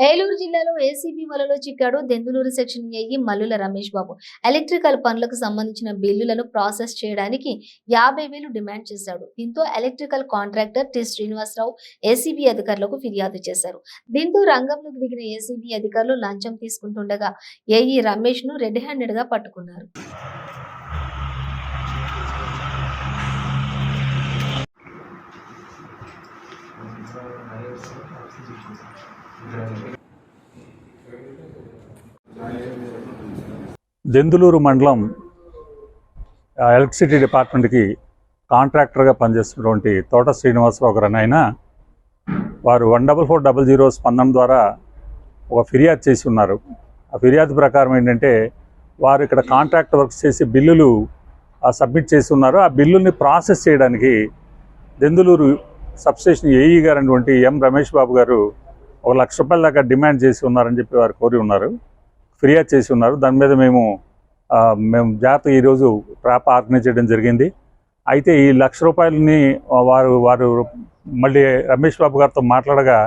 ఏలూరు జిల్లాలో ఏసీబీ వలలో చిక్కాడు Denduluru section AE Mallula Ramesh Babu. Electrical పనులకు సంబంధించిన బిల్లులను ప్రాసెస్ చేయడానికి 50,000 డిమాండ్ చేశాడు. దీంతో electrical contractor T Srinivasarao ACB అధికారులకు ఫిర్యాదు చేశారు. దీంతో రంగంలోకి దిగిన ఏసీబీ అధికారులు లంచం తీసుకుంటుండగా ఏఈ రమేష్ ను రెడ్ హ్యాండెడ్ గా పట్టుకున్నారు. దెందులూరు మండలం ఎలక్ట్రిసిటీ డిపార్ట్మెంట్కి కాంట్రాక్టర్గా పనిచేస్తున్నటువంటి తోట శ్రీనివాసరావు గారు ఆయన వారు 14400 స్పందన ద్వారా ఒక ఫిర్యాదు చేసి ఉన్నారు. ఆ ఫిర్యాదు ప్రకారం ఏంటంటే వారు ఇక్కడ కాంట్రాక్ట్ వర్క్స్ చేసి బిల్లులు సబ్మిట్ చేసి ఉన్నారు. ఆ బిల్లుల్ని ప్రాసెస్ చేయడానికి దెందులూరు సబ్స్టేషన్ ఏఈ గారు అటువంటి ఎం రమేష్ బాబు గారు ₹1,00,000 దాకా డిమాండ్ చేసి ఉన్నారని చెప్పి వారు కోరి ఉన్నారు, ఫిర్యాదు చేసి ఉన్నారు. దాని మీద మేము జాగ్రత్తగా ఈరోజు ట్రాప్ ఆర్గనైజ్ చేయడం జరిగింది. అయితే ఈ ₹1,00,000ని వారు మళ్ళీ రమేష్ బాబు గారితో మాట్లాడగా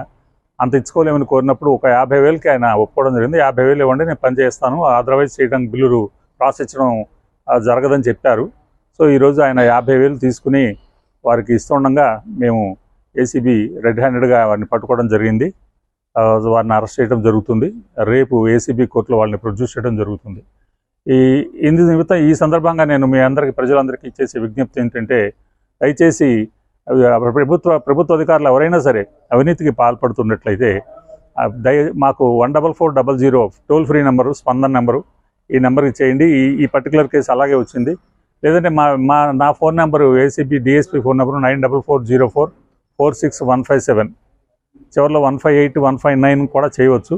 అంత ఇచ్చుకోలేమని కోరినప్పుడు ఒక 50,000కి ఆయన ఒప్పుకోవడం జరిగింది. 50,000 ఇవ్వండి, నేను పని చేస్తాను, అదర్వైజ్ చేయడానికి బిల్లులు ప్రాసెస్ చేయడం జరగదని చెప్పారు. సో ఈరోజు ఆయన 50,000 తీసుకుని వారికి ఇస్తుండగా మేము ఏసీబీ రెడ్ హ్యాండెడ్గా వారిని పట్టుకోవడం జరిగింది. వారిని అరెస్ట్ చేయడం జరుగుతుంది. రేపు ఏసీబీ కోర్టులో వాళ్ళని ప్రొడ్యూస్ చేయడం జరుగుతుంది. ఇందు నిమిత్తం ఈ సందర్భంగా నేను మీ అందరికీ ప్రజలందరికీ చేసే విజ్ఞప్తి ఏంటంటే, దయచేసి ప్రభుత్వ అధికారులు ఎవరైనా సరే అవినీతికి పాల్పడుతున్నట్లయితే మాకు 14400 టోల్ ఫ్రీ నెంబరు, స్పందన నెంబరు, ఈ నెంబర్కి చేయండి. ఈ పర్టికులర్ కేసు అలాగే వచ్చింది. లేదంటే నా phone number ACB DSP phone number 9440446157, చివరిలో 158 159 కూడా చేయవచ్చు.